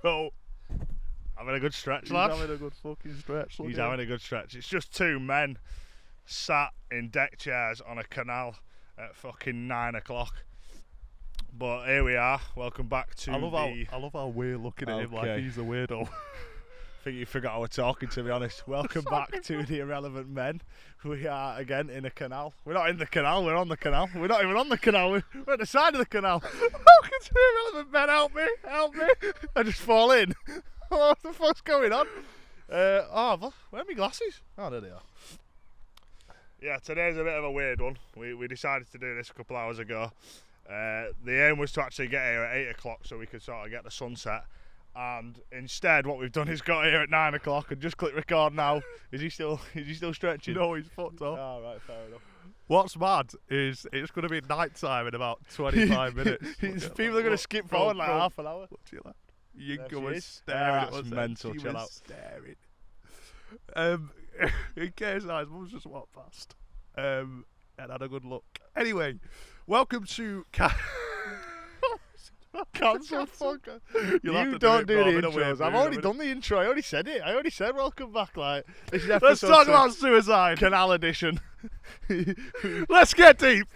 So, having a good stretch, he's lad. having a good fucking stretch. He's having a good stretch. It's just two men sat in deck chairs on a canal at fucking 9 o'clock. But here we are. Welcome back to I love how we're looking at him like he's a weirdo. I think you forgot how we're talking, to be honest. Welcome back to the Irrelevant Men. We are again in a canal. We're not in the canal, we're on the canal. We're not even on the canal, we're at the side of the canal. Welcome to the Irrelevant Men, help me, help me. I just fall in. What the fuck's going on? Where are my glasses? Oh, there they are. Yeah, today's a bit of a weird one. We decided to do this a couple hours ago. The aim was to actually get here at 8 o'clock so we could sort of get the sunset. And instead, what we've done is got here at 9 o'clock and just click record now. Is he still stretching? No, he's fucked up. Oh, right, fair enough. What's mad is it's going to be night time in about 25 minutes. People are going to skip forward like half an hour. Look to your left. Yinka There she was is. staring at That's us. mental, She chill was out. staring. In case his mum's just walked past and had a good look. Anyway, welcome to Cancel fucker. You'll have You to don't do it, the Bob, in a weird intros. I've mood, already done the intro. I already said it. I already said welcome back. Like, this is Let's episode talk 2, about suicide. Canal edition. Let's get deep.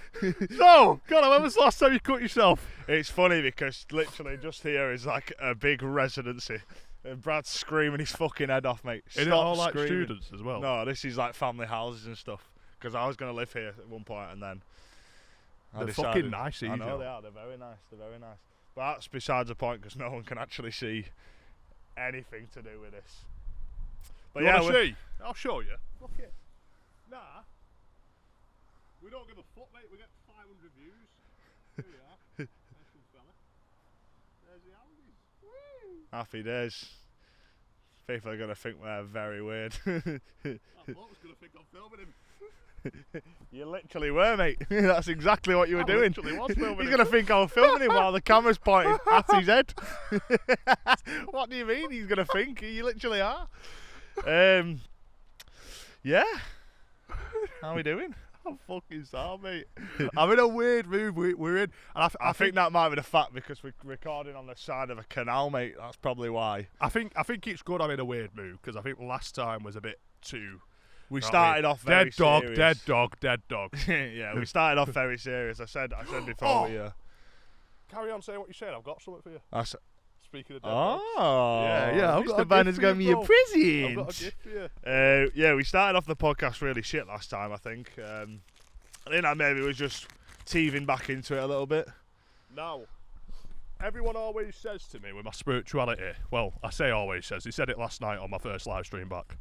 So, God, when was the last time you cut yourself? It's funny because literally just here is like a big residency. And Brad's screaming his fucking head off, mate. Is it Stop all like screaming. students as well? No, this is like family houses and stuff. Because I was going to live here at one point and then I They're decided, fucking nice, I know Joe. they are. They're very nice. They're very nice. But that's besides the point because no one can actually see anything to do with this. But You yeah, wanna see? I'll show you. Look it. Nah. We don't give a fuck, mate. We get 500 views. Here we are. There's some fella. There's the houses. Woo! happy days. People are going to think we're very weird. That bloke's going to think I'm filming him. You literally were, mate. That's exactly what you were I doing. literally was filming He's him. going to think I was filming him while the camera's pointing at his head. What do you mean he's going to think? You literally are. Yeah. How are we doing? I'm fucking sorry, mate. I'm in a weird mood. We're in. And I think that might be the fact because we're recording on the side of a canal, mate. That's probably why. I think it's good I'm in a weird mood because I think last time was a bit too. We started off very dead serious. dead dog. Yeah, we started off very serious. I said before we. Carry on saying what you said. I've got something for you. Speaking of dead dogs. Oh, Yeah, I've got a Mr. Banner's gift for got you, me a bro. present. I've got a gift for you. Yeah, we started off the podcast really shit last time, I think. I think that maybe was just teething back into it a little bit. Now, everyone always says to me with my spirituality, well, I say always says, he said it last night on my first live stream back.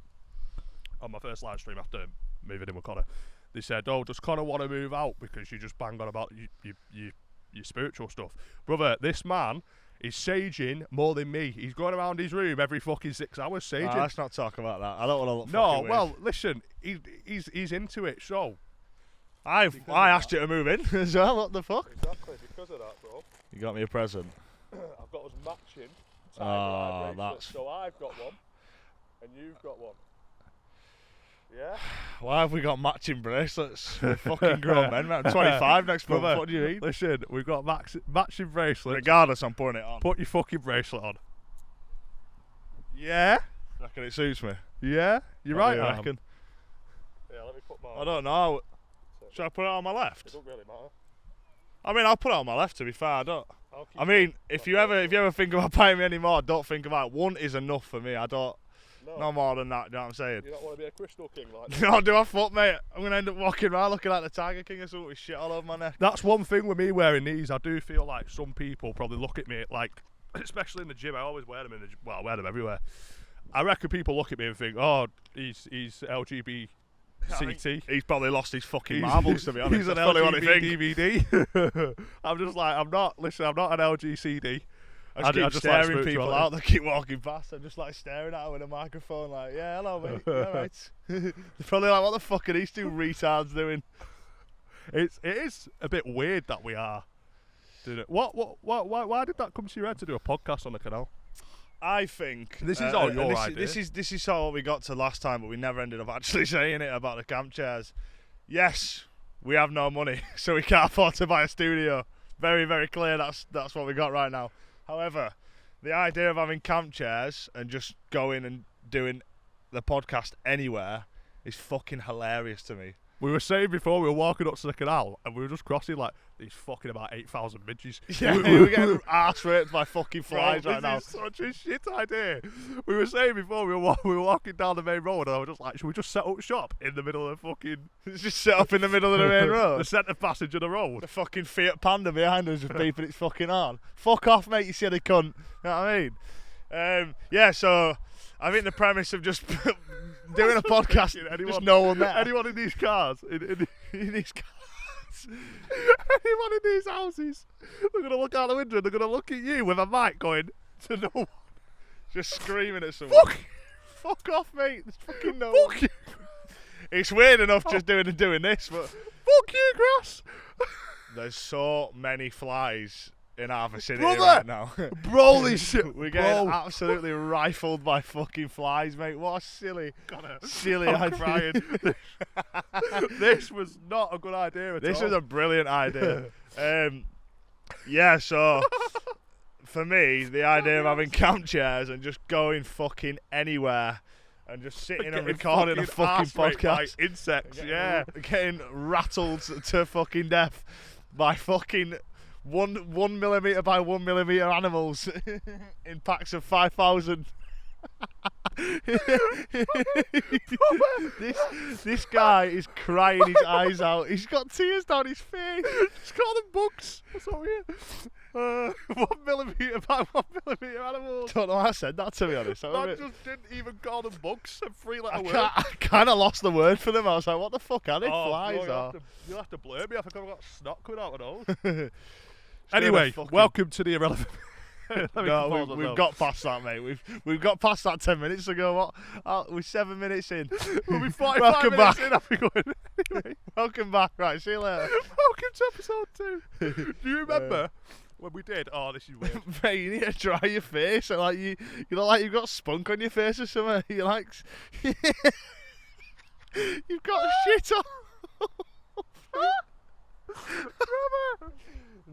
On my first live stream after moving in with Connor. They said, oh, does Connor want to move out because you just bang on about your spiritual stuff? Brother, this man is saging more than me. He's going around his room every fucking 6 hours saging. Let's not talk about that. I don't want to look No, fucking weird. well, listen, he's into it, so. I asked you to move in as well. What the fuck? Exactly, because of that, bro. You got me a present. I've got us matching. Oh, that's. So I've got one, and you've got one. Yeah. Why have we got matching bracelets? We're fucking grown men. I'm 25 next month. Brother, What do you mean? Listen, we've got matching bracelets. Regardless, I'm putting it on. Put your fucking bracelet on. Yeah? Reckon it suits me. Yeah? You're What right, do you Am. reckon? Yeah, let me put mine I don't know. Should I put it on my left? It don't really matter. I mean, I'll put it on my left. To be fair, I don't. I mean, if you ever think about buying me any more, don't think about it. One is enough for me. I don't. No more than that. Do you know what I'm saying? You don't want to be a crystal king like that? No, do I fuck, mate? I'm gonna end up walking around looking like the Tiger King or something with shit all over my neck. That's one thing with me wearing these. I do feel like some people probably look at me like, especially in the gym. I always wear them in the gym. Well, I wear them everywhere. I reckon people look at me and think, oh, he's LGBT. CT. He's probably lost his fucking marbles, to be honest. He's an That's probably what he LGBT thinks. DVD. I'm just like, I'm not an LGCD. I just keep like staring people spirituality. out that keep walking past. I'm just like staring at them with a microphone, like, yeah, hello, mate. You alright? They're probably like, what the fuck are these two retards doing? It is a bit weird that we are doing it. Why did that come to your head to do a podcast on the canal? I think This is all your idea. This is sort of what we got to last time, but we never ended up actually saying it about the camp chairs. Yes, we have no money, so we can't afford to buy a studio. Very, very clear. That's what we got right now. However, the idea of having camp chairs and just going and doing the podcast anywhere is fucking hilarious to me. We were saying before we were walking up to the canal and we were just crossing like these fucking about 8,000 midges. Yeah, we were getting arse raped by fucking flies right now. This is such a shit idea. We were saying before we were walking down the main road and I was just like, should we just set up shop in the middle of the fucking... Just set up in the middle of the main road? The centre passage of the road. The fucking Fiat Panda behind us just beeping its fucking horn. Fuck off, mate, you silly cunt. You know what I mean? Yeah, so I think the premise of just doing a podcast, just no one there. Anyone in these cars, in these cars, anyone in these houses, they're going to look out the window and they're going to look at you with a mic going to no one. Just screaming at someone. Fuck off, mate. There's fucking no one. Fuck you. It's weird enough just doing this, but... Fuck you, grass. There's so many flies in our vicinity Brother, right now. Bro, this shit. We're getting absolutely rifled by fucking flies, mate. What a silly idea. This was not a good idea at all. This was a brilliant idea. Yeah, so for me, the idea of having camp chairs and just going fucking anywhere and just sitting and recording a fucking podcast. By insects, yeah. Getting rattled to fucking death by fucking 1 millimetre by 1 millimetre animals in packs of 5,000. This guy is crying his eyes out. He's got tears down his face. Just call them bugs. What's up here? 1 millimetre by 1 millimetre animals. Don't know why I said that, to be honest. I just didn't even call them bugs. A 3-letter word. I kind of lost the word for them. I was like, what the fuck are they? Flies bro, you'll have to blur me. I think I've got snot coming out of those. Still Anyway, welcome to the irrelevant. No, we've got past that, mate. We've got past that 10 minutes ago. What? We're 7 minutes in. We'll be 45 Welcome minutes back. in. I'll be going. Anyway, Welcome back. Right, see you later. welcome to episode 2. Do you remember when we did? Oh, this is weird. Mate, you need to dry your face. Like you look like you've got spunk on your face or something. You like you've got shit on.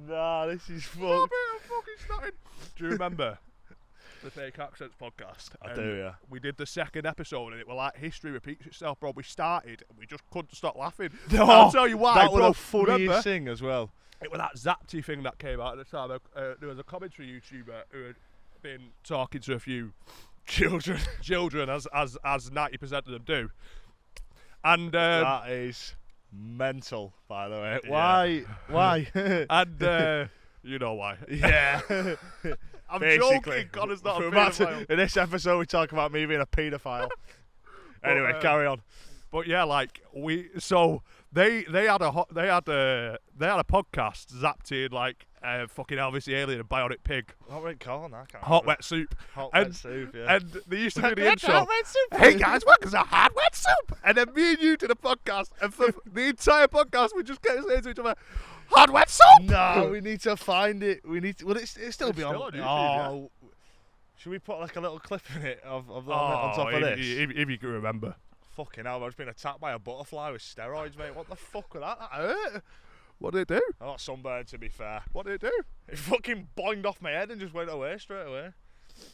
Nah, this is fucked. I'm fucking snotting. Do you remember the Fake Accents podcast? I do, yeah. We did the second episode and it was like history repeats itself, bro. We started and we just couldn't stop laughing. No, I'll tell you why, that bro. was a funny Remember? thing as well. It was that Zapty thing that came out at the time. There was a commentary YouTuber who had been talking to a few Children, as 90% of them do. And that is mental, by the way. Yeah. Why? and you know why. Yeah. I'm Basically, joking. Connor's not a we're about paedophile. in this episode, we talk about me being a paedophile. Anyway, carry on. But yeah, like they had a podcast Zapty like fucking Elvis the Alien and Bionic Pig. What were it called? I can't Hot remember. Wet Soup. Hot and, Wet Soup, yeah. And they used to do the Hot intro. Wet Soup. Hey guys, welcome to Hot Wet Soup. And then me and you did a podcast, and for the entire podcast we just kept saying to each other, Hot Wet Soup. No, we need to find it. We need to. Well, it's still be on. Still on YouTube, Oh, should we put like a little clip in it of on top of this? If you can remember. Fucking hell, I've just been attacked by a butterfly with steroids, mate. What the fuck was that? That hurt. What did it do? I got sunburned, to be fair. What did it do? It fucking boinged off my head and just went away straight away.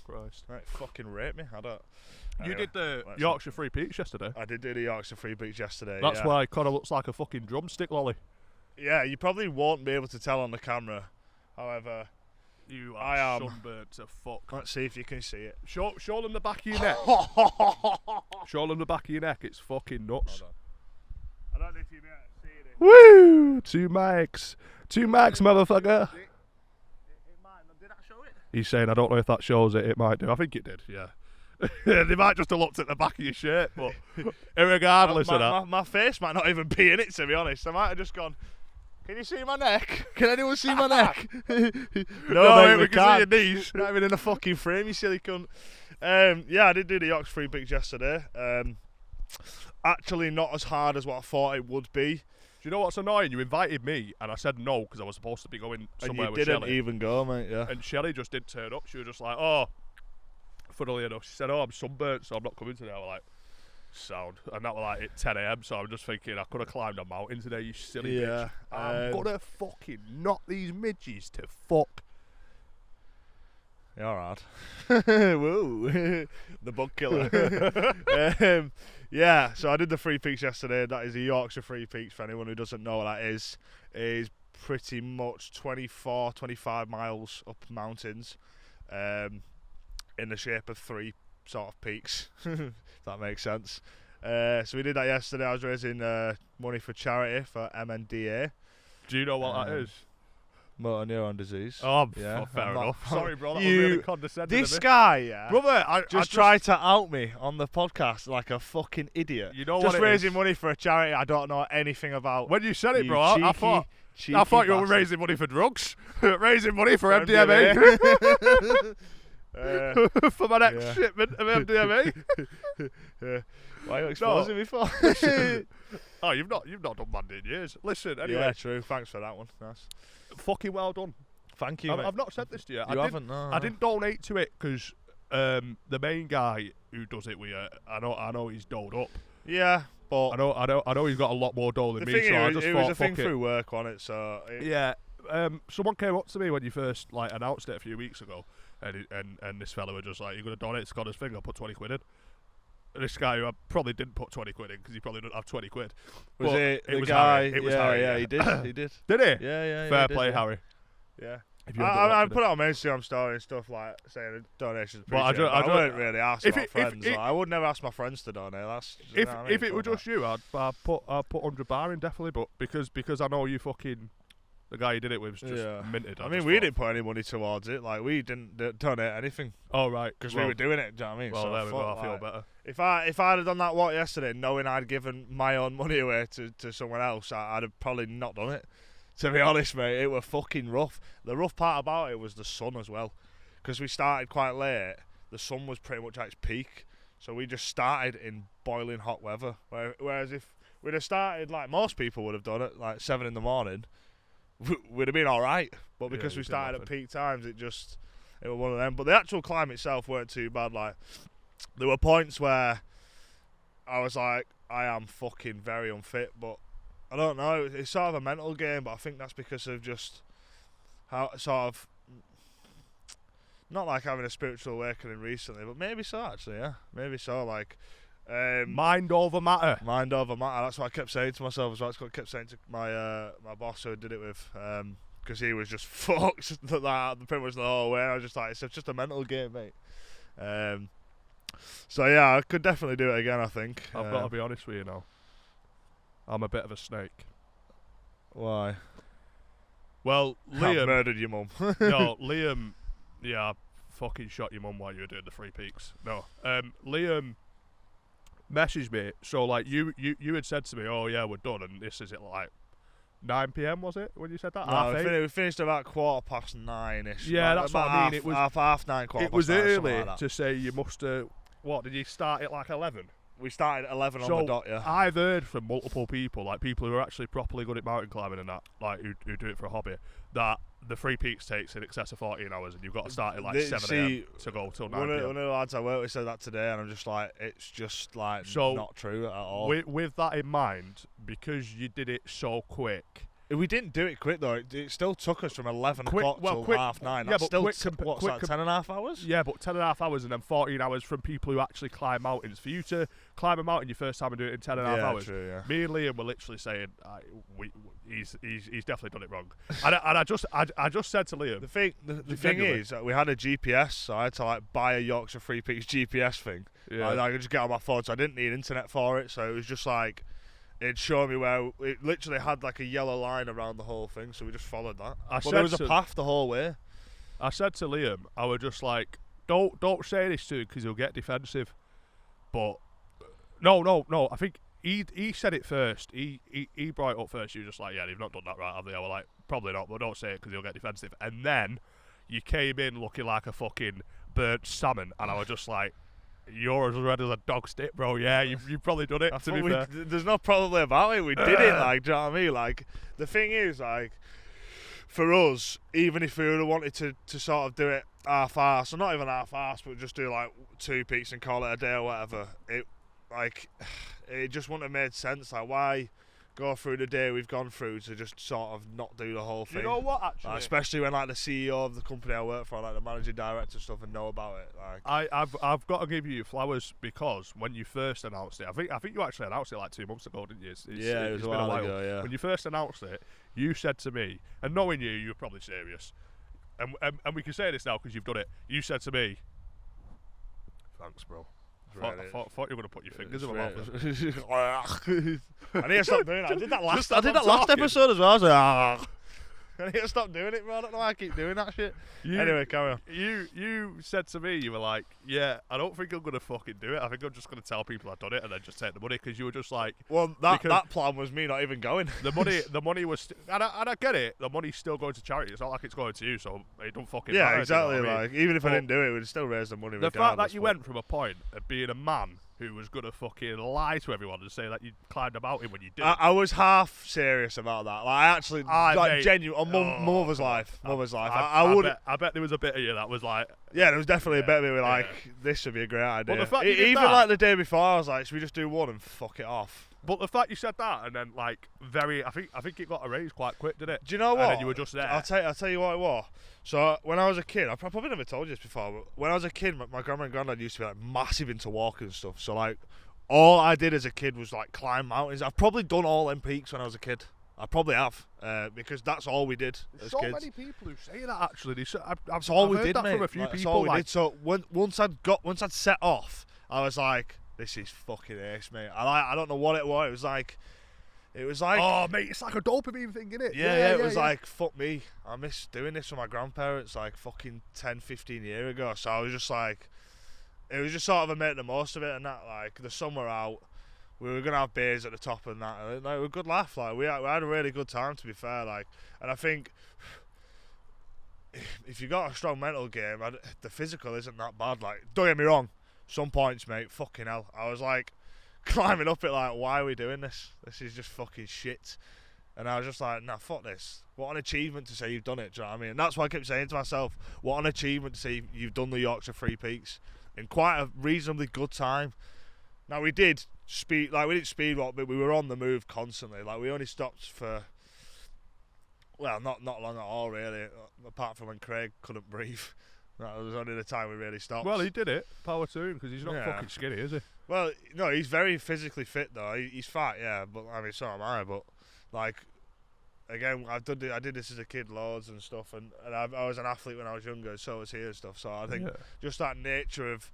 Christ. Right, fucking raped me. I don't. You Anyway, did the let's Yorkshire Free Peaks yesterday. I did do the Yorkshire Free Beach yesterday. That's yeah. why Connor looks like a fucking drumstick lolly. Yeah, you probably won't be able to tell on the camera. However, You I are am. sunburnt to fuck. Let's see if you can see it. Show them the back of your neck. Show them the back of your neck. It's fucking nuts. Hold on. I don't know if you'll be able to see it. Woo! 2 mics. 2 mics, motherfucker. It might not. Did that show it? He's saying, I don't know if that shows it. It might do. I think it did, yeah. They might just have looked at the back of your shirt, but regardless of that. My face might not even be in it, to be honest. I might have just gone, can you see my neck? Can anyone see my neck? No, mate, we can see your knees. Not even in a fucking frame, you silly cunt. Yeah, I did do the Yorkshire Free Beach yesterday. Actually, not as hard as what I thought it would be. Do you know what's annoying? You invited me, and I said no because I was supposed to be going somewhere And with you didn't Shelley. even go, mate, yeah. And Shelley just didn't turn up. She was just like, oh, funnily enough, she said, oh, I'm sunburnt, so I'm not coming today. I was like, sound. And that was like at 10 a.m, so I'm just thinking, I could have climbed a mountain today, you silly bitch. I'm gonna fucking knock these midges to fuck. You're hard. Whoa. The bug killer. Yeah, so I did the Three Peaks yesterday. That is the Yorkshire Three Peaks, for anyone who doesn't know what that is. It is pretty much 24, 25 miles up mountains in the shape of three sort of peaks, if that makes sense. So we did that yesterday. I was raising money for charity for MNDA. Do you know what that is? Motor neuron disease. Oh, yeah, fair enough. Sorry, bro. That was You- really condescending. This of me. guy, yeah, Brother, I just tried to out me on the podcast like a fucking idiot. You know just what it raising is? money for a charity I don't know anything about. When you said it, You bro, I thought cheeky you were bastard. raising money for drugs, raising money for For MDMA, for my next Yeah. shipment of MDMA. Why are you exposing me for? Oh, you've not done Mandy in years. Listen, anyway, Yeah, true. Thanks for that one. Nice. fucking well done. Thank you. I've, mate. I've not said this to you. You haven't? No. I didn't donate to it because the main guy who does it with I know he's doled up. Yeah, but I know he's got a lot more dough than the me. thing So I is, just it thought, was a thing fuck it. through work on it, so Yeah. Someone came up to me when you first announced it a few weeks ago, and this fella was just like, "You're gonna donate to Connor's thing? I'll put 20 quid in." And this guy who I probably didn't put 20 quid in because he probably didn't have 20 quid. was But it the was guy? Harry. It was yeah, Harry. yeah, he did. He did. Did he? Yeah. Fair he did, play, yeah. Harry. Yeah. If you I put it on my Instagram story and stuff like saying donations. Well, I Appreciated, don't- but I wouldn't really ask if about it- if friends. it- like, I would never ask my friends to donate. That's you If know what I mean? if it were Fuck just you, I'd put 100 bar in definitely. But because I know you fucking the guy you did it with was just Yeah. minted. I mean, we didn't put any money towards it. Like we didn't donate anything Oh right, because we were doing it. Do you know what I mean? Well, So there we go. fuck, I feel like, better. If I'd have done that walk yesterday, knowing I'd given my own money away to someone else, I'd have probably not done it. To be honest, mate, it was fucking rough. The rough part about it was the sun as well, because we started quite late. The sun was pretty much at its peak, so we just started in boiling hot weather. Whereas if we'd have started like most people would have done it, like 7 in the morning, we'd have been all right. But because we started at peak times, it was one of them. But the actual climb itself weren't too bad. Like there were points where I was like, I am fucking very unfit, but I don't know. It's sort of a mental game, but I think that's because of just how sort of not like having a spiritual awakening recently, but maybe so actually. Yeah, maybe so. Like Mind over matter. mind over matter. That's what I kept saying to myself as well. That's what I kept saying to my my boss who I did it with, because he was just fucked that pretty much the whole way. I was just like, it's just a mental game, mate. So yeah, I could definitely do it again. I think. I've got to be honest with you now. I'm a bit of a snake. Why? Well, I've Liam. murdered your mum. No, Liam. Yeah, I fucking shot your mum while you were doing the Three Peaks. No, Liam messaged me. So like you had said to me, oh yeah, we're done, and this is at like 9 p.m. was it when you said that? No, Half 8? we finished about 9:15ish. Yeah, that's what I mean. It was half 9, quarter It was past 9, something early like that. to say you must. What did you start at like 11? We started at 11 So on the dot. Yeah. I've heard from multiple people, like people who are actually properly good at mountain climbing and that, like who do it for a hobby, that the Three Peaks takes in excess of 14 hours, and you've got to start at like 7 a.m. to go till 9 One p.m. of the lads I work with said that today, and I'm just like, it's just like So, not true at all. With that in mind, because you did it so quick. We didn't do it quick though. It still took us from 11 Quick- o'clock well, till quick- half 9. yeah, That's but still quick what's quick that? 10.5 hours? Yeah, but 10.5 hours and then 14 hours from people who actually climb mountains. For you to climb a mountain your first time and do it in 10.5 Yeah, hours. true, yeah. Me and Liam were literally saying, he's definitely done it wrong. And I just said to Liam, The thing genuinely. is, we had a GPS, so I had to like buy a Yorkshire Three Peaks GPS thing. Yeah. I could just get on my phone, so I didn't need internet for it. So it was just like it'd show me where it literally had like a yellow line around the whole thing. So we just followed that. But there was a path the whole way. I said to Liam, I was just like, don't say this to him because he'll get defensive. But no. I think he said it first. He brought it up first. You were just like, yeah, they've not done that right, have they? I was like, probably not, but don't say it because he'll get defensive. And then you came in looking like a fucking burnt salmon, and I was just like, you're as red as a dog stick, bro. Yeah, you've probably done it. To be fair. There's no probably about it. We did it. Like, do you know what I mean? Like, the thing is, like, for us, even if we would have wanted to sort of do it half-assed, or not even half-assed, but just do like 2 peaks and call it a day or whatever, it just wouldn't have made sense. Like, why go through the day we've gone through to just sort of not do the whole thing. You know what, actually? Especially when like the CEO of the company I work for, like the managing director and stuff, and know about it. Like I've got to give you flowers because when you first announced it, I think you actually announced it like 2 months ago, didn't you? It was a while ago. Yeah. When you first announced it, you said to me, and knowing you were probably serious, and we can say this now because you've done it. You said to me, "Thanks, bro." I thought you were going to put your fingers in my mouth. I need to stop doing that. I did that last episode as well. I was like, I need to stop doing it, bro. I don't know why I keep doing that shit. Anyway, carry on. You said to me, you were like, yeah, I don't think I'm going to fucking do it. I think I'm just going to tell people I've done it and then just take the money, because you were just like... Well, that plan was me not even going. The money was... And I get it. The money's still going to charity. It's not like it's going to you, so it don't fucking matter. Yeah, exactly. You know what I mean? Even if I didn't do it, we'd still raise the money regardless. The fact that you went from a point of being a man who was going to fucking lie to everyone and say that you climbed about him when you did. I was half serious about that. Like, I actually, genuine, on mother's life. I bet there was a bit of you that was like... Yeah, there was definitely a bit of me like, this should be a great idea. But the fact like the day before, I was like, should we just do one and fuck it off? But the fact you said that, and then like I think it got a raise quite quick, didn't it? Do you know what? And then you were just there. I'll tell you what it was. So when I was a kid, I probably never told you this before, but when I was a kid, my grandma and granddad used to be like massive into walking and stuff. So like, all I did as a kid was like climb mountains. I've probably done all them peaks when I was a kid. I probably have, because that's all we did as kids. So many people who say that actually. That's all we did, mate. From a few people. That's all we did. So once I'd set off, I was like, this is fucking ace, mate. I don't know what it was. It was like, oh mate, it's like a dopamine thing, innit? Yeah, it was like, fuck me, I miss doing this with my grandparents like fucking 10-15 years ago. So I was just like, it was just sort of a make the most of it, and that, like, the sun were out, we were gonna have beers at the top and that, and like, it was a good laugh. Like we had a really good time, to be fair. Like, and I think if you got a strong mental game, the physical isn't that bad. Like, don't get me wrong, some points, mate, fucking hell, I was like climbing up it like, why are we doing this? This is just fucking shit. And I was just like, nah, fuck this. What an achievement to say you've done it, do you know what I mean? And that's why I kept saying to myself, what an achievement to say you've done the Yorkshire Three Peaks in quite a reasonably good time. Now we didn't speed walk, but we were on the move constantly. Like, we only stopped for, well, not long at all really, apart from when Craig couldn't breathe. That was only the time we really stopped. Well, he did it. Power to him, because he's not fucking skinny, is he? Well, no, he's very physically fit though. He's fat, yeah, but I mean, so am I. But like, again, I did this as a kid loads and stuff, and I was an athlete when I was younger, so was he and stuff. So I think just that nature of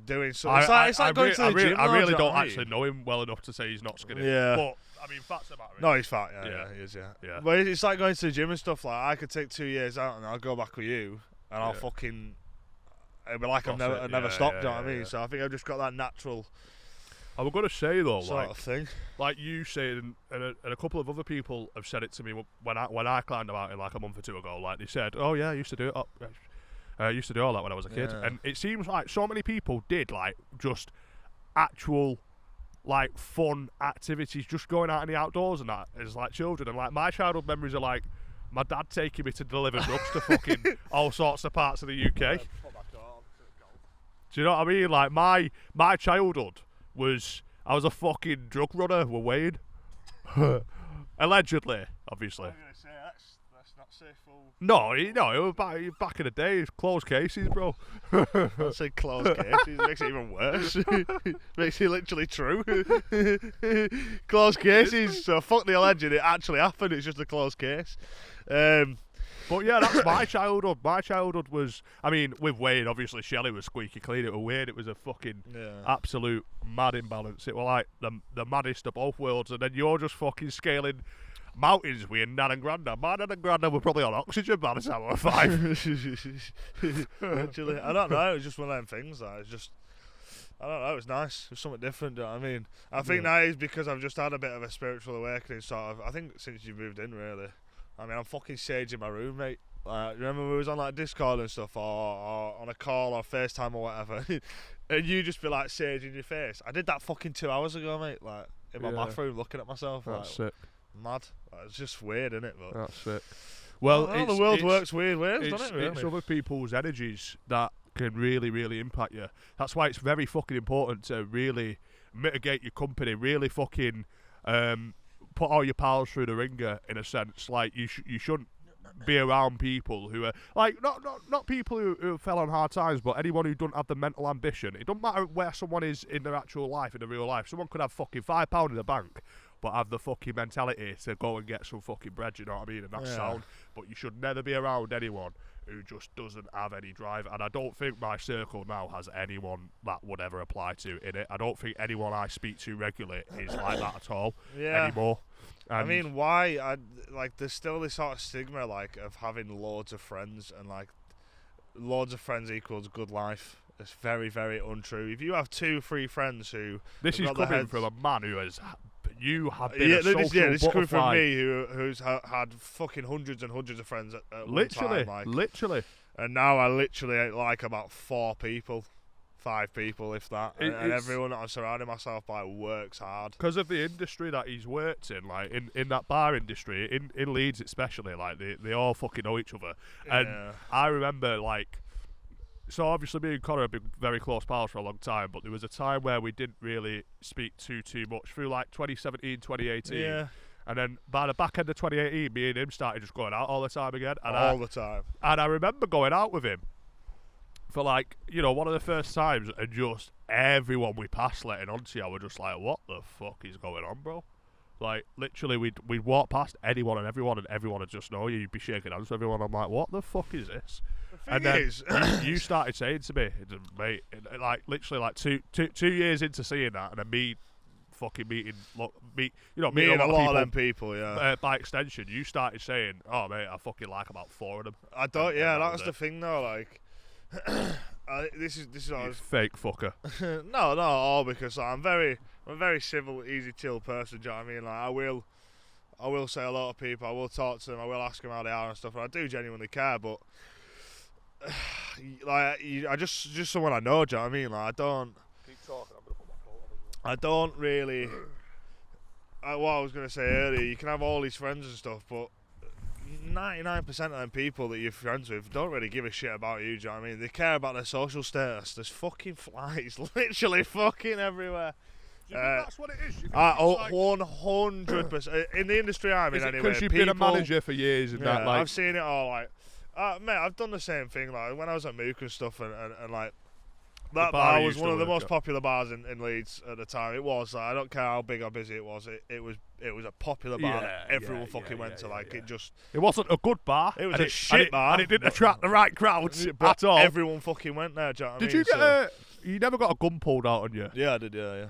doing something. It's like going to the gym. I really don't actually know him well enough to say he's not skinny. Yeah. But I mean, fat's about it. No, he's fat. Yeah, he is. Yeah. But it's like going to the gym and stuff. Like, I could take 2 years out and I'll go back with you, and I'll fucking. It'll be like I've never stopped. Do you know what I mean? So I think I've just got that natural. I was going to say though, sort of thing. Like you said, and a couple of other people have said it to me when I climbed a mountain like a month or two ago. Like, they said, "Oh yeah, I used to do it. I used to do all that when I was a kid." Yeah. And it seems like so many people did like just actual like fun activities, just going out in the outdoors and that as like children. And like my childhood memories are like my dad taking me to deliver drugs to fucking all sorts of parts of the UK. Do you know what I mean? Like my childhood was, I was a fucking drug runner with Wayne. Allegedly, obviously. I'm gonna say that's not safe. No, it was back in the day. Closed cases, bro. I say closed cases. It makes it even worse. Makes it literally true. Closed cases. So fuck the alleged. It actually happened. It's just a closed case. But yeah, that's my childhood. My childhood was, I mean, with Wayne, obviously Shelley was squeaky clean. It was weird. It was a fucking absolute mad imbalance. It was like the maddest of both worlds. And then you're just fucking scaling mountains with your nan and grandad. My nan and grandad were probably on oxygen by the time I was 5. Literally, I don't know. It was just one of them things. That it's just, I don't know. It was nice. It was something different. Do you know what I mean? I think that is because I've just had a bit of a spiritual awakening. Sort of. I think since you moved in, really. I mean, I'm fucking saging my room, mate. Remember when we was on like Discord and stuff, or on a call or FaceTime or whatever, and you just be like saging your face. I did that fucking 2 hours ago, mate. Like in my bathroom, looking at myself. That's sick. Mad. It's just weird, isn't it? But that's sick. Well, the world works weird ways, doesn't it? Really? It's other people's energies that can really, really impact you. That's why it's very fucking important to really mitigate your company. Really fucking put all your pals through the ringer in a sense. Like you shouldn't be around people who are like not people who fell on hard times, but anyone who don't have the mental ambition. It don't matter where someone is in their actual life, in their real life. Someone could have fucking £5 in the bank, but have the fucking mentality to go and get some fucking bread. You know what I mean? And that's sound. But you should never be around anyone who just doesn't have any drive. And I don't think my circle now has anyone that would ever apply to in it. I don't think anyone I speak to regularly is like that at all anymore. And I mean, why? There's still this sort of stigma, like, of having loads of friends, and like, loads of friends equals good life. It's very, very untrue. If you have 2-3 friends who this is coming from a man who has. You have been a social this is coming from butterfly. me, who's had fucking hundreds and hundreds of friends at Literally, one time, like, literally. And now I literally like about 4 people. 5 people, if that, and everyone that I'm surrounding myself by works hard. Because of the industry that he's worked in, like in that bar industry, in Leeds especially, like they all fucking know each other. And I remember, like, so obviously me and Connor have been very close pals for a long time, but there was a time where we didn't really speak too much through like 2017, 2018. Yeah. And then by the back end of 2018, me and him started just going out all the time again. And the time. And I remember going out with him for, like, you know, one of the first times, and just everyone we passed letting on to you, we're just like, what the fuck is going on, bro? Like, literally, we'd walk past anyone and everyone would just know you. You'd be shaking hands with everyone. I'm like, what the fuck is this? And then you started saying to me, mate, like, literally, like, two years into seeing that, and then me fucking meeting a lot of them people, by extension, you started saying, oh, mate, I fucking like about 4 of them. I don't, that was the thing, though, like, this is what I was fake fucker. no, not at all, because I'm a very civil, easy, chill person. Do you know what I mean? Like, I will say hello to people. I will talk to them. I will ask them how they are and stuff. And I do genuinely care, but like, I just someone I know. Do you know what I mean? Like, I don't. Keep talking. I'm gonna put my coat on. I don't really. What I was gonna say earlier, you can have all these friends and stuff, but 99% of them people that you're friends with don't really give a shit about you, do you know what I mean? They care about their social status. There's fucking flies literally fucking everywhere. Do you think that's what it is? 100%. In the industry I'm in, anyway. Because you've been a manager for years and that, like... I've seen it all, like... mate, I've done the same thing, like, when I was at Mook and stuff, and like... That bar was one of the most popular bars in Leeds at the time. It was. I don't care how big or busy it was. It was a popular bar that everyone fucking went to. Like, it wasn't a good bar. It was a shit bar. And it didn't attract the right crowds at all. Everyone fucking went there, do you know what I mean? Did you get you never got a gun pulled out on you? Yeah, I did, yeah.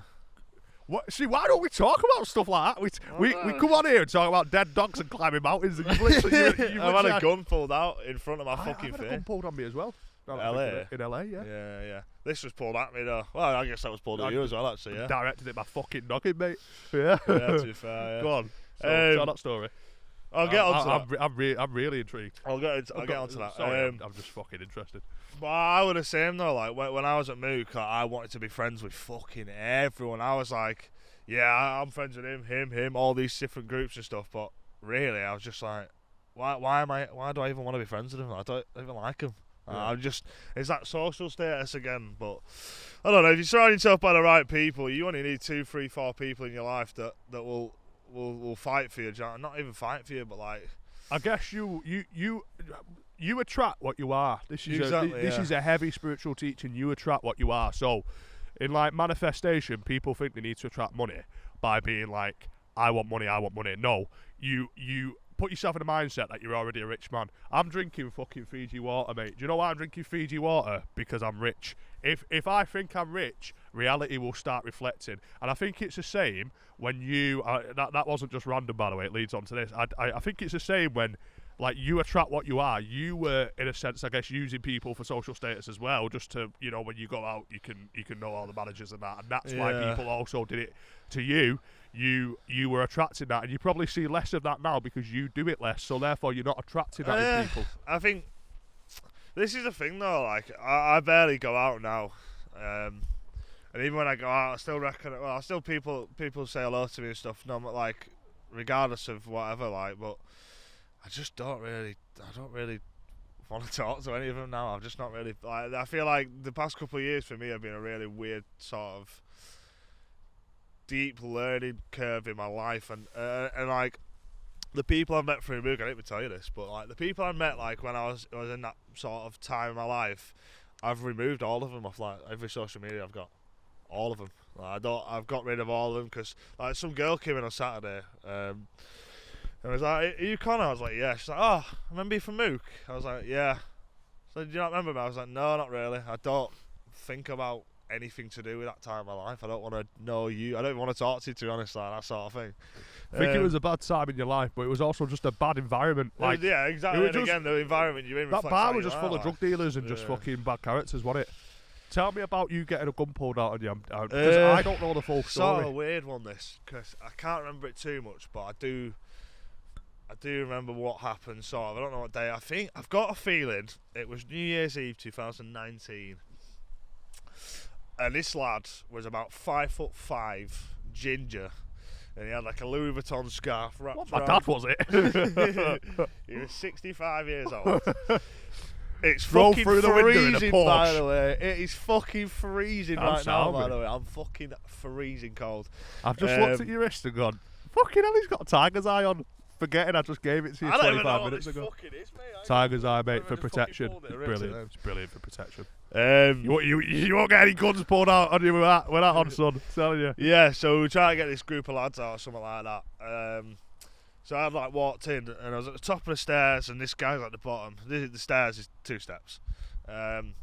What? See, why don't we talk about stuff like that? We come on here and talk about dead dogs and climbing mountains. And you've literally I've had a gun pulled out in front of my fucking face. I had a gun pulled on me as well. LA? In LA, yeah. Yeah. This was pulled at me, though. Well, I guess that was pulled at you as well, actually, yeah. Directed at my fucking noggin, mate. Yeah. To be fair, yeah. Go on. Tell that story. I'll get onto that. I'm really intrigued. I'll get onto that. Sorry, I'm just fucking interested. But I would have same, though. Like, when I was at Mook, I wanted to be friends with fucking everyone. I was like, yeah, I'm friends with him, all these different groups and stuff. But really, I was just like, why do I even want to be friends with him? I don't even like him. It's that social status again. But I don't know, if you surround yourself by the right people, you only need 2, 3, 4 people in your life that will fight for you. Not even fight for you, but like, I guess you attract what you are. This is a heavy spiritual teaching. You attract what you are. So in like manifestation, people think they need to attract money by being like, I want money. No, you put yourself in a mindset that you're already a rich man. I'm drinking fucking Fiji water, mate. Do you know why I'm drinking Fiji water? Because I'm rich. If I think I'm rich, reality will start reflecting. And I think it's the same when you... that wasn't just random, by the way. It leads on to this. I think it's the same when, like, you attract what you are. You were, in a sense, I guess, using people for social status as well, just to, you know, when you go out, you can know all the managers and that. And that's why people also did it to you. You were attracting that, and you probably see less of that now because you do it less, so therefore you're not attracting that in people. I think this is the thing, though. Like, I barely go out now, and even when I go out, I still reckon. Well, I still people say hello to me and stuff. No, like, regardless of whatever. Like, but I just don't really want to talk to any of them now. I'm just not really. Like, I feel like the past couple of years for me have been a really weird sort of deep learning curve in my life, and like the people I've met through Mook, I didn't even tell you this, but like the people I met like when I was in that sort of time in my life, I've removed all of them off like every social media I've got, all of them. Like, I've got rid of all of them because like some girl came in on Saturday, and I was like, "Are you Connor?" I was like, "Yeah." She's like, "Oh, remember you from Mook?" I was like, "Yeah." So do you not remember me? I was like, "No, not really. I don't think about anything to do with that time of my life. I don't want to know you. I don't even want to talk to you, to be honest, like that sort of thing." I think it was a bad time in your life, but it was also just a bad environment. Like, yeah, exactly. And again, the environment you're in. That bar was just full of drug dealers and just fucking bad characters, wasn't it? Tell me about you getting a gun pulled out on you, because I don't know the full story. Sort of a weird one, this, because I can't remember it too much, but I do remember what happened. Sort of. I don't know what day. I think I've got a feeling it was New Year's Eve 2019, and this lad was about 5'5", ginger. And he had like a Louis Vuitton scarf wrapped around. My dad was it. He was 65 years old. It's Roll fucking through the window in a freezing, Porsche. by the way. It is fucking freezing right now, by sound, the way. I'm fucking freezing cold. I've just looked at your wrist and gone, fucking hell, he's got a tiger's eye on. Forgetting I just gave it to you 25 minutes ago. Fucking is, mate. Tiger's eye, mate, for protection. It's Brilliant. It's brilliant for protection. You won't get any guns pulled out on you with that on, son. I'm telling you. Yeah, so we try to get this group of lads out or something like that. So I've like walked in and I was at the top of the stairs and this guy's at the bottom. The stairs is 2 steps. And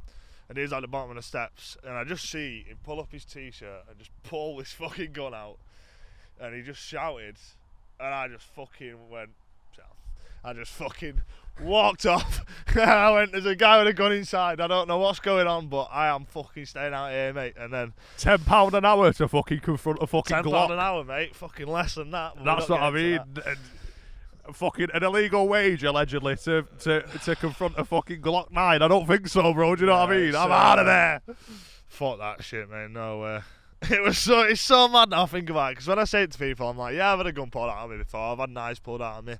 he's at the bottom of the steps and I just see him pull up his t-shirt and just pull this fucking gun out. And he just shouted and I just fucking went, I just fucking walked off. I went, there's a guy with a gun inside. I don't know what's going on, but I am fucking staying out here, mate. And then £10 an hour to fucking confront a fucking Glock. £10 an hour, mate. Fucking less than that. That's what I mean. Fucking an illegal wage, allegedly, to confront a fucking Glock 9. I don't think so, bro. Do you know what I mean? I'm out of there. Fuck that shit, man. No way. It's so mad now I think about it, because when I say it to people, I'm like, yeah, I've had a gun pulled out of me before. I've had knives pulled out of me.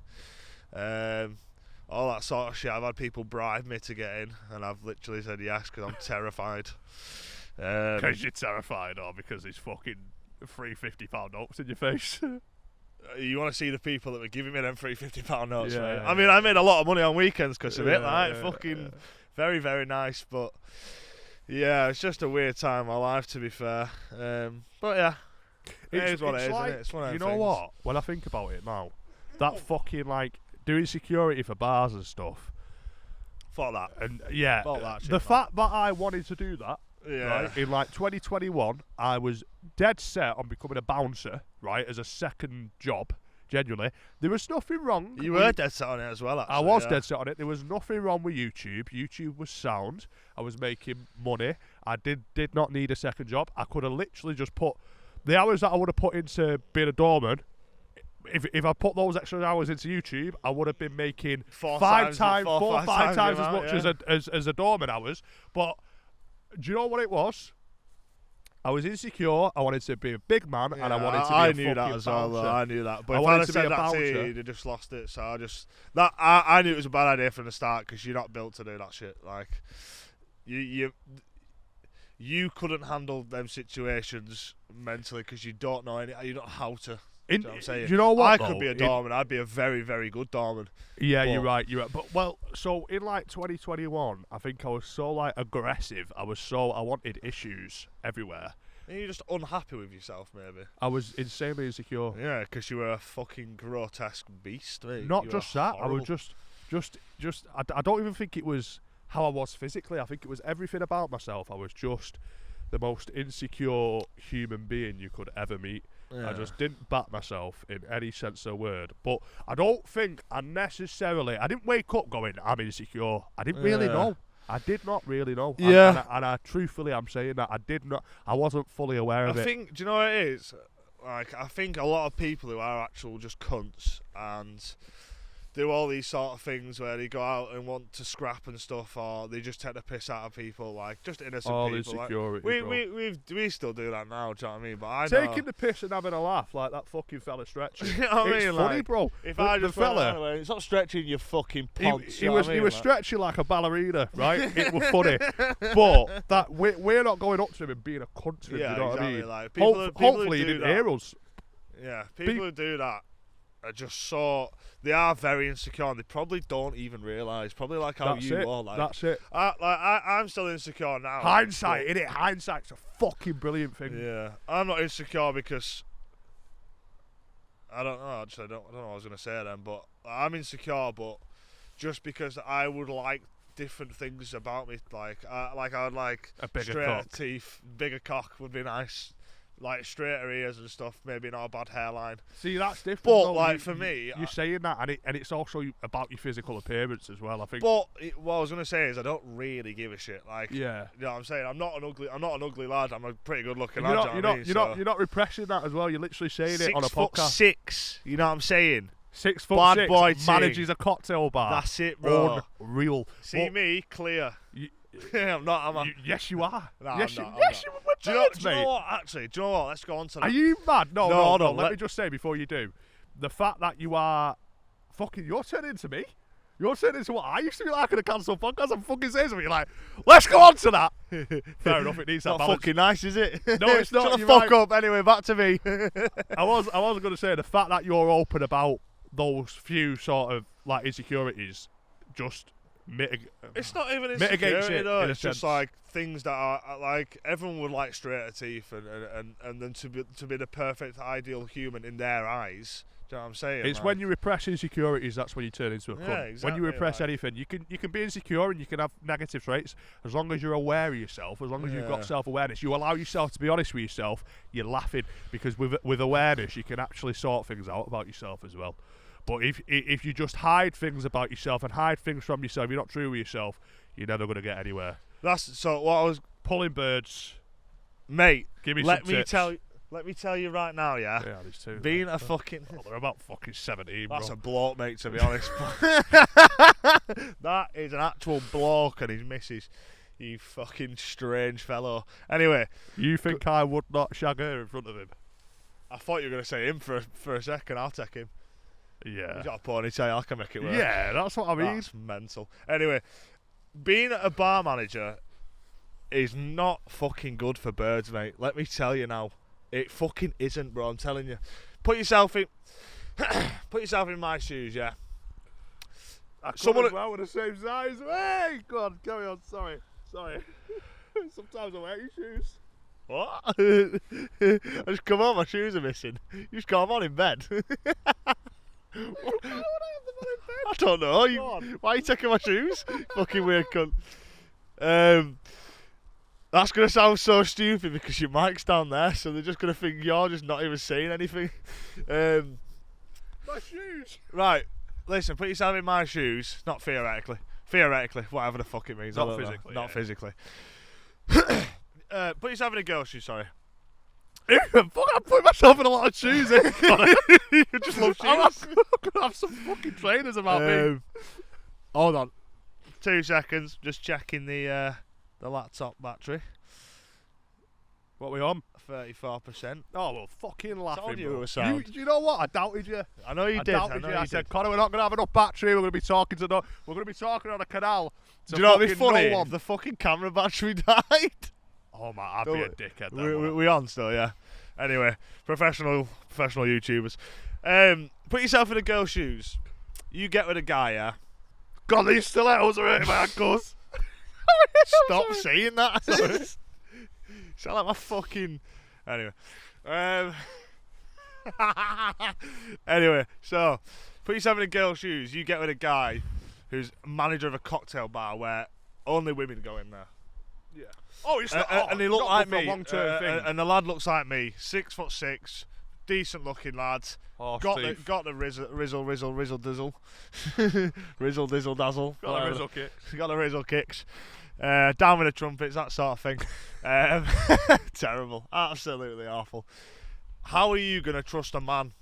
All that sort of shit. I've had people bribe me to get in, and I've literally said yes because I'm terrified. Because you're terrified, or because there's fucking free £50 notes in your face? You want to see the people that were giving me them free £50 notes, yeah, mate? Yeah, I mean, I made a lot of money on weekends because of it. Yeah, Fucking very, very nice. But yeah, it's just a weird time in my life, to be fair. But yeah, it is what it is, like, isn't it? It's one of them you know things. what? When I think about it now, that fucking like doing security for bars and stuff. Fuck that. And yeah, Fuck that shit, the fact that I wanted to do that, Yeah. right, in like 2021, I was dead set on becoming a bouncer, right, as a second job. Genuinely, there was nothing wrong. You were dead set on it as well, actually. I was yeah. dead set on it. There was nothing wrong with YouTube. YouTube was sound. I was making money. I did not need a second job. I could have literally just put the hours that I would have put into being a doorman. If I put those extra hours into YouTube, I would have been making four or five times as much as a doorman hours. But do you know what it was? I was insecure. I wanted to be a big man, and I wanted to be a fucking bouncer. I knew that as well. I knew that. But I if wanted I'd to said be a that to bouncer. you, you'd have just lost it. So I knew it was a bad idea from the start because you're not built to do that shit. Like you couldn't handle them situations mentally because you don't know you don't know how to. You know what I'm saying? Do you know what? I could be a doorman. I'd be a very, very good doorman. Yeah, you're right. But well, so in like 2021, I think I was so like aggressive. I wanted issues everywhere. And you're just unhappy with yourself, maybe. I was insanely insecure. Yeah, because you were a fucking grotesque beast, mate. Not just that. Horrible. I was just. I don't even think it was how I was physically. I think it was everything about myself. I was just the most insecure human being you could ever meet. Yeah. I just didn't back myself in any sense of the word. But I don't think I didn't wake up going, I'm insecure. I didn't really know. I did not really know. Yeah. And I truthfully, I'm saying that I wasn't fully aware of it. I think, do you know what it is? Like, I think a lot of people who are actual just cunts and do all these sort of things where they go out and want to scrap and stuff, or they just take the piss out of people, like just innocent All people. insecurity, Like, we still do that now. Do you know what I mean? But I taking know. the piss and having a laugh like that fucking fella stretching. You know what I It's mean? funny, Like, bro. If The- I the just went fella, anyway, it's not stretching your fucking he ponce. you know was what I he mean? was Like, stretching like a ballerina, right? It was funny, but that we're not going up to him and being a cunt to him. Yeah, you know exactly. what I mean? Like, people who Hopefully, he do didn't that- hear us. Yeah, people who do that are just so they are very insecure, and they probably don't even realise. Probably like how That's you it. are. Like, That's it. I'm still insecure now. Hindsight, innit? Hindsight's a fucking brilliant thing. Yeah, I'm not insecure because I don't know. Actually, I don't know what I was gonna say then, but I'm insecure, but just because I would like different things about me, like I would like A bigger straighter cock. teeth, bigger cock would be nice, like straighter ears and stuff. Maybe not a bad hairline. See, that's different. But though. like for me, you're saying that, and it's also about your physical appearance as well. I think. But what I was gonna say is I don't really give a shit. Like, Yeah. you know what I'm saying? I'm not an ugly lad. I'm a pretty good looking You're lad. not, you're not repressing that as well. You're literally saying it on a podcast. 6'6". You know what I'm saying? 6 foot Bad 6, boy manages a cocktail bar. That's it, bro. Unreal. See But me clear. you- I'm not. I'm a, yes, you are. No, yes, I'm you, not, I'm yes, not. you were do you know? birds, Do you know mate. what? Actually, do you know what? Let's go on to that. Are you mad? No, No, no. no, Let me just say before you do, the fact that you are fucking, you're turning into me. You're turning into what I used to be like in a cancelled podcast. I'm fucking saying something. You're like, let's go on to that. Fair enough. It needs that Not balance. fucking nice, is it? No, it's not. Shut the You're fuck right. up. Anyway, back to me. I was going to say the fact that you're open about those few sort of like insecurities, just It's not even Mitigates insecurity it, though. in a It's just sense. like things that are like everyone would like straighter teeth and then to be the perfect ideal human in their eyes. Do you know what I'm saying? It's like, when you repress insecurities, that's when you turn into a cunt. Yeah, When exactly, you repress like- anything, you can be insecure and you can have negative traits as long as you're aware of yourself. As long as you've Yeah. got self-awareness, you allow yourself to be honest with yourself. You're laughing because with awareness, you can actually sort things out about yourself as well. But if you just hide things about yourself and hide things from yourself, you're not true with yourself. You're never going to get anywhere. that's so. What I was, Pulling birds. mate. Give me let some me tips. tell you. Let me tell you right now, yeah. Yeah, there's two. Being a fucking Oh, they're about fucking 17, that's bro. a bloke, mate. To be honest, that is an actual bloke and his missus. You fucking strange fellow. Anyway, You think I would not shag her in front of him? I thought you were gonna say him for a second. I'll take him. Yeah. He's got a ponytail. I can make it work. Yeah, that's what I mean. That's mental. Anyway, being a bar manager is not fucking good for birds, mate. Let me tell you now. It fucking isn't, bro. I'm telling you. Put yourself in my shoes, yeah. Someone well with the same size. Hey, go on, carry on. Sorry. Sometimes I wear your shoes. What? I just come home, my shoes are missing. You just got them on in bed. I don't know. Go on. Why are you taking my shoes? Fucking weird cunt. That's going to sound so stupid because your mic's down there, so they're just going to think you're just not even saying anything. My shoes. Right, listen, put yourself in my shoes, not theoretically. Theoretically, whatever the fuck it means. I Not don't know. physically, Not yeah. physically. Put yourself in a girl's shoes, sorry. Fuck, I put myself in a lot of shoes. You just love I'm shoes. gonna have some fucking trainers about me. Hold on. 2 seconds, just checking the laptop battery. What are we on? 34%. Oh, well, fucking laughing. Told you bro. it was sound. Do you know what? I doubted you. I know you I did. doubted I you. know I you said, did. Connor, we're not gonna have enough battery. We're gonna be talking to we're gonna be talking on a canal. Do you know what'd be fucking funny? no one. The fucking camera battery died. Oh man, I'd be a dickhead. Then, We wouldn't I? we on still, yeah. Anyway, professional YouTubers. Put yourself in a girl's shoes. You get with a guy, yeah. God, these stilettos are hurting my ankles. Stop saying that. Sound like my fucking. Anyway. Anyway, so put yourself in a girl's shoes. You get with a guy who's manager of a cocktail bar where only women go in there. Yeah. Oh, it's not. And he looked like me. Long-term thing. And the lad looks like me. 6'6", decent looking lad. Oh, Got Steve. the rizzle dizzle. Rizzle dizzle dazzle. Got a whatever. rizzle kick. Got the rizzle kicks. Down with the trumpets, that sort of thing. Terrible. Absolutely awful. How are you going to trust a man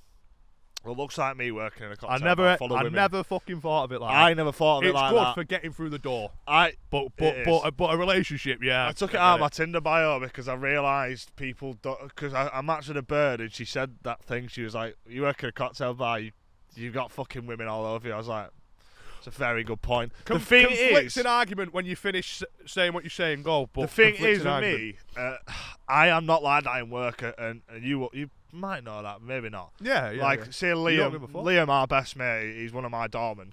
Well, looks like me working in a I cocktail bar full of I women. never fucking thought of it like that. I never thought of it It's like good that. for getting through the door. It But is. a relationship, yeah. I took it out of my Tinder bio because I realised people don't. Because I matched with a bird and she said that thing. She was like, "You work in a cocktail bar. You've got fucking women all over you." I was like, "It's a very good point." The thing conflicts is, an argument when you finish saying what you're saying. Go. But the thing conflicts is an with argument. me, I am not like that in work, and you might know that, maybe not. Yeah. Like, yeah. say You know him before? Liam, our best mate, he's one of my doormen.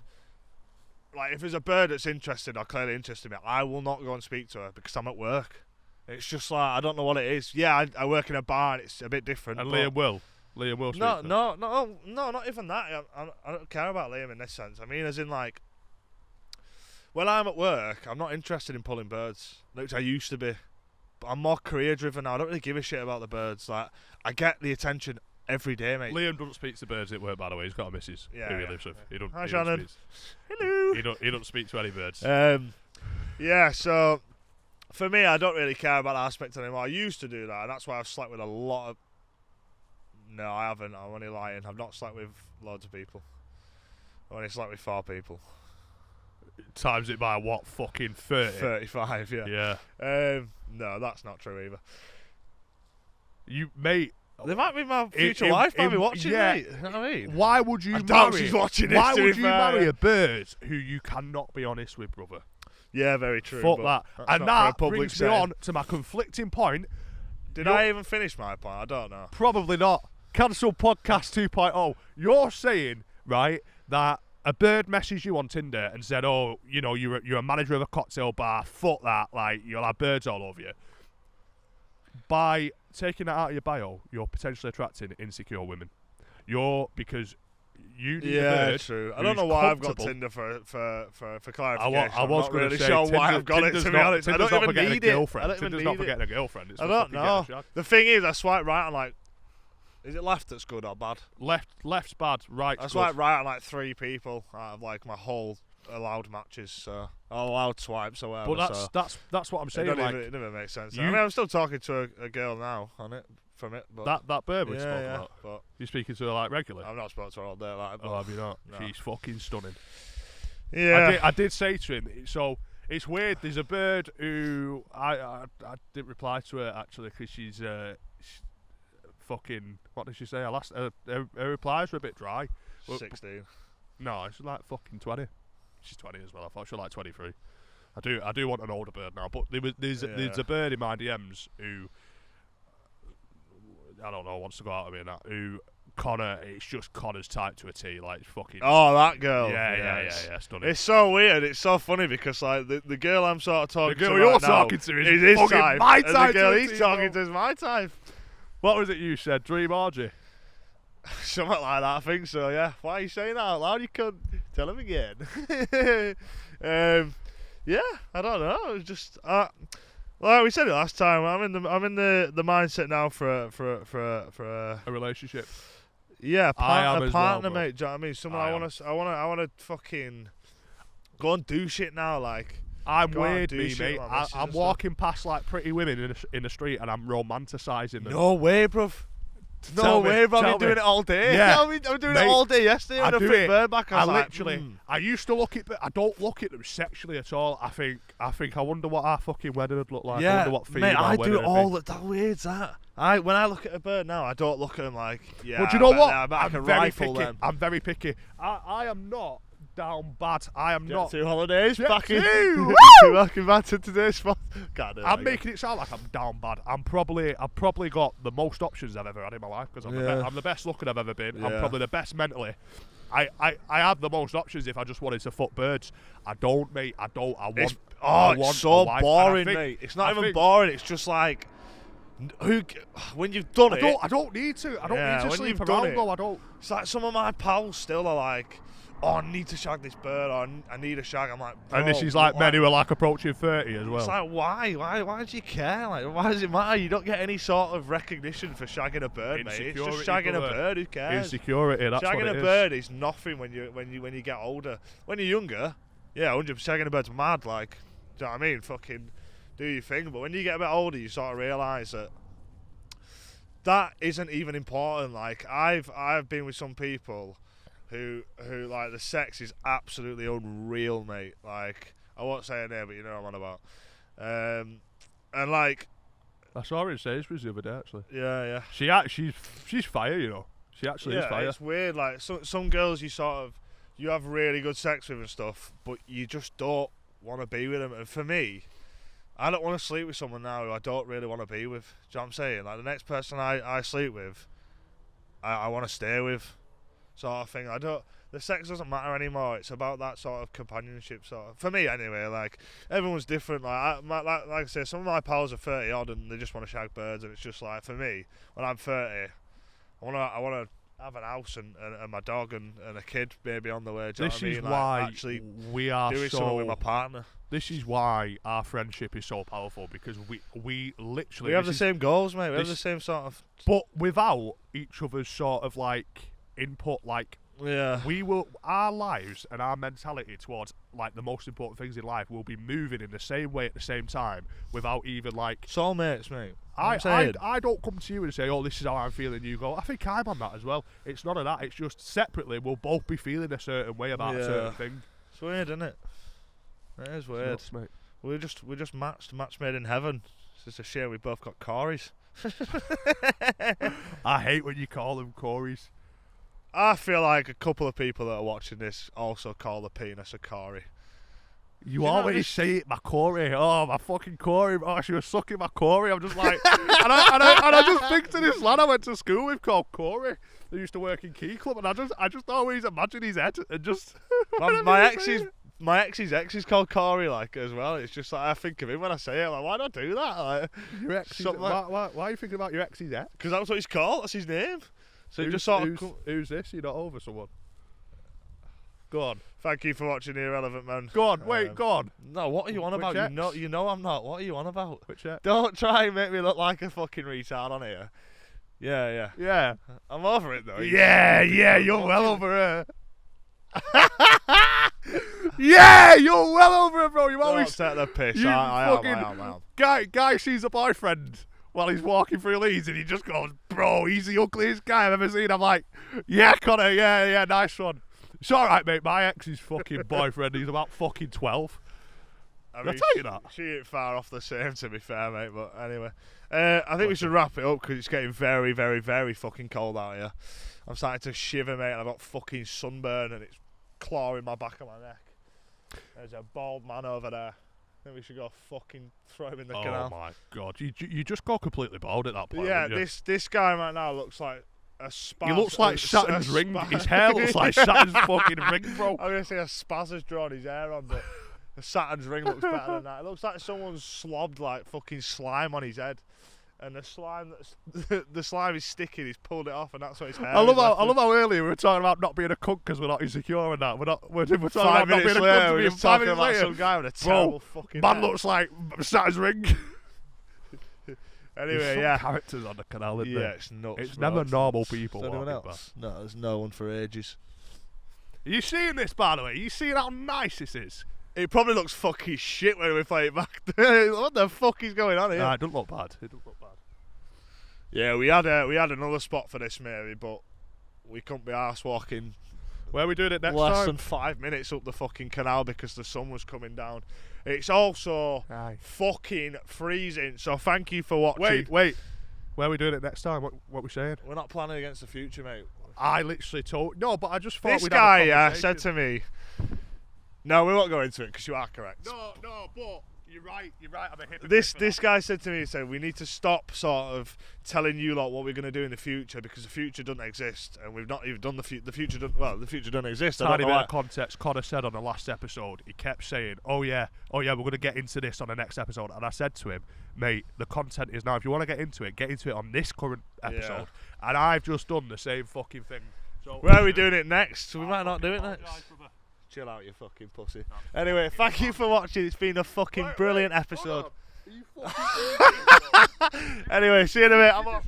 Like, if there's a bird that's interested or clearly interested in me, I will not go and speak to her because I'm at work. It's just like, I don't know what it is. Yeah, I work in a bar and it's a bit different. And but Liam will. Speak to her. No, not even that. I don't care about Liam in this sense. I mean, as in, like, when I'm at work, I'm not interested in pulling birds, which I used to be. But I'm more career driven now. I don't really give a shit about the birds. Like, I get the attention every day, mate. Liam doesn't speak to birds at work, by the way. He's got a missus who he lives with. He don't. Hi, he don't Shannon. speak- Hello. He don't speak to any birds. Yeah, so for me, I don't really care about that aspect anymore. I used to do that, and that's why I've slept with a lot of. No, I haven't. I'm only lying. I've not slept with loads of people. I've only slept with 4 people. Times it by what? Fucking 30. 35, yeah. Yeah. No, that's not true either. You, mate. They might be my future in- wife. Might in- be watching, yeah. mate. You know what I mean? Why would you I doubt marry? she's watching this, Why to would be you fair, marry yeah. a bird who you cannot be honest with, brother? Yeah, very true. Fuck but that. that's And not for a that public brings me setting. on to my conflicting point. Did You're- I even finish my point? I don't know. Probably not. Cancel podcast 2.0. You're saying, right, that a bird messaged you on Tinder and said, "Oh, you know, you're a manager of a cocktail bar. Fuck that. Like, you'll have birds all over you." By taking that out of your bio, you're potentially attracting insecure women. Because you need a Yeah, bird. true. I don't know who's why I've got comfortable. Tinder for clarification. I was I'm not going really to say, sure why Tinder- I've got it, Tinder's to be not- honest. I Tinder's don't not for even getting need a it. girlfriend. I don't even Tinder's need not for it. getting a girlfriend. It's I for don't fucking getting a know. shag. The thing is, I swipe right on, like, is it left that's good or bad? Left's bad, right's I good. swipe right on like 3 people out of like my whole allowed matches, so allowed swipes or whatever. But that's what I'm saying. Like, it never makes sense. you- I mean, I'm still talking to a girl now on it from it, but that bird we yeah, spoke yeah, about. but You're speaking to her like regularly. I've not spoken to her all day. Like, Oh, have you not? No. She's fucking stunning. yeah, I did say to him, so it's weird. There's a bird who I didn't reply to her actually because she's fucking. What did she say? Her replies were a bit dry. 16. No, she's like fucking 20. She's 20 as well. I thought she was like 23. I do want an older bird now, but there's a bird in my DMs who I don't know wants to go out with me and that. Who Connor? It's just Connor's type to a T. Like fucking. Oh, that girl. Yeah, stunning. It's so weird. It's so funny because like the girl I'm sort of talking The girl to you're right now talking to is his fucking type, my and type the girl to a he's T, talking bro. to is my type. What was it you said? Dream orgy. Something like that, I think so, yeah. Why are you saying that out loud? You couldn't tell him again. Yeah, I don't know. It's just like we said it last time. I'm in the mindset now for A relationship. yeah, I am a as partner, well, bro. mate. Do you know what I mean? Someone I I want to fucking go and do shit now, like. I'm Go on, weird, do me, shit mate. like this and I'm stuff. walking past like pretty women in the street, and I'm romanticising them. No way, bruv. No Tell me, way, bro. I've tell been doing me. it all day. Yeah. I'm doing Mate, it all day yesterday. I When I do flicked it. bird back, I was like, I used to look at, I don't look at them sexually at all. I think I wonder what our fucking wedding would look like. I yeah, wonder what mate, our I wedding do would all be. that weird's that. When I look at a bird now, I don't look at him like, yeah. But you know what? I bet I can I'm very rifle picky. them. I'm very picky. I am not down bad. I am Get not. 2 holidays, Get back in. 2, Back back to today's spot. God, I'm making it sound like I'm down bad. I've probably got the most options I've ever had in my life because I'm the best looking I've ever been. I'm Yeah. probably the best mentally. I have the most options if I just wanted to fuck birds. I don't, mate. I don't. I want. It's, I it's want so a wife, and I boring, think- mate. It's not I even think- boring. It's just like, when you've done it. I don't need to. I don't Yeah, need to when sleep you've done around it. though. I don't. It's like some of my pals still are like, oh, I need to shag this bird, or I need a shag. I'm like, bro, And this is like men who are like approaching 30 as well. It's like, why do you care? Like, why does it matter? You don't get any sort of recognition for shagging a bird, mate. It's just Insecurity, shagging a brother. bird. Who cares? Insecurity. That's shagging what it a is. bird is nothing when you get older. When you're younger, yeah, 100%. Shagging a bird's mad. Like, do you know what I mean? Fucking do your thing. But when you get a bit older, you sort of realise that that isn't even important. Like I've been with some people who like the sex is absolutely unreal, mate. Like I won't say her name, but you know what I'm on about. And like I saw her in Sainsbury's the other day actually. yeah. She's fire, you know. She actually is fire. It's weird. Like some girls you have really good sex with and stuff, but you just don't want to be with them. And for me, I don't want to sleep with someone now who I don't really want to be with. Do you know what I'm saying? Like the next person I sleep with, I want to stay with, sort of thing. The sex doesn't matter anymore. It's about that sort of companionship, sort of. For me, anyway. Like everyone's different. Like like I say, some of my pals are 30 odd and they just want to shag birds, and it's just like for me, when I'm 30, I want to have an house and my dog and a kid maybe on the way. Do you know what I mean? Is like, why actually we are doing something with my partner. This is why our friendship is so powerful, because we literally we have the same goals, mate. We have the same sort of, but without each other's sort of like input. Like our lives and our mentality towards like the most important things in life will be moving in the same way at the same time without even like soulmates, mate. I don't come to you and say, oh, this is how I'm feeling. You go, I think I'm on that as well. It's none of that. It's just separately we'll both be feeling a certain way about a certain thing. It's weird, isn't it? It is weird. Nuts, mate. We're just match made in heaven. It's just a shame we both got Corys. I hate when you call them Corys. I feel like a couple of people that are watching this also call the penis a Cory. You always say it, my Corey. Oh, my fucking Corey. Oh, she was sucking my Corey. I'm just like, and I just think to this lad I went to school with called Corey. They used to work in Key Club, and I just always imagine his head and just. my ex's ex is called Corey, like as well. It's just like I think of him when I say it. Like, why not do that? Like, your ex. Why are you thinking about your ex's ex? Because that's what he's called. That's his name. So who's this? You're not over someone. Go on. Thank you for watching The Irrelevant Man. Go on, wait, go on. No, what are you on about? You know I'm not. What are you on about? Which ex? Don't try and make me look like a fucking retard on here. Yeah. I'm over it though. Yeah, you're well over her. Yeah, you're well over her, bro. You always take the piss. I am. Guy sees a boyfriend while he's walking through Leeds and he just goes, bro, he's the ugliest guy I've ever seen. I'm like, yeah, Connor, yeah, nice one. It's alright, mate. My ex's fucking boyfriend, he's about fucking 12. I mean, tell you that. She ain't far off the same, to be fair, mate. But anyway, I think we should wrap it up because it's getting very, very, very fucking cold out here. I'm starting to shiver, mate, and I've got fucking sunburn and it's clawing my back of my neck. There's a bald man over there. I think we should go fucking throw him in the canal. Oh my god, you just go completely bald at that point. Yeah, this guy right now looks like a spaz. He looks like Saturn's ring. His hair looks like Saturn's fucking ring, bro. I'm gonna say a spaz has drawn his hair on, but Saturn's ring looks better than that. It looks like someone's slobbed like fucking slime on his head, and the slime is sticking. He's pulled it off, and that's what his hair. I love how earlier we were talking about not being a cunt because we're not insecure and that. We're talking about not being a cunt. We're just talking about some guy with a terrible fucking man head. Looks like Saturn's ring. Anyway, there's some characters on the canal, isn't there? Yeah, it's nuts. It's never normal people. Anyone else? No, there's no one for ages. Are you seeing this, by the way? Are you seeing how nice this is? It probably looks fucking shit when we play it back. What the fuck is going on here? Nah, it doesn't look bad. Yeah, we had another spot for this, maybe, but we couldn't be arsed walking. Where are we doing it next Less time? than 5 minutes up the fucking canal because the sun was coming down. It's also fucking freezing, so thank you for watching. Wait. Where are we doing it next time? What we saying? We're not planning against the future, mate. I literally told... No, but I just thought this we'd guy have a said to me... No, we won't go into it because you are correct. No, but... You're right. I'm a hypocrite. This guy said to me, he said, we need to stop sort of telling you lot what we're going to do in the future because the future doesn't exist and we've not even done the future. The future doesn't exist. Tiny bit of context. Connor said on the last episode, he kept saying, oh yeah, we're going to get into this on the next episode. And I said to him, mate, the content is now, if you want to get into it on this current episode. Yeah. And I've just done the same fucking thing. So where are we doing it next? We might not do it next. Chill out, you fucking pussy. Anyway, thank you for watching. It's been a fucking brilliant episode. Anyway, see you in a bit. I'm off.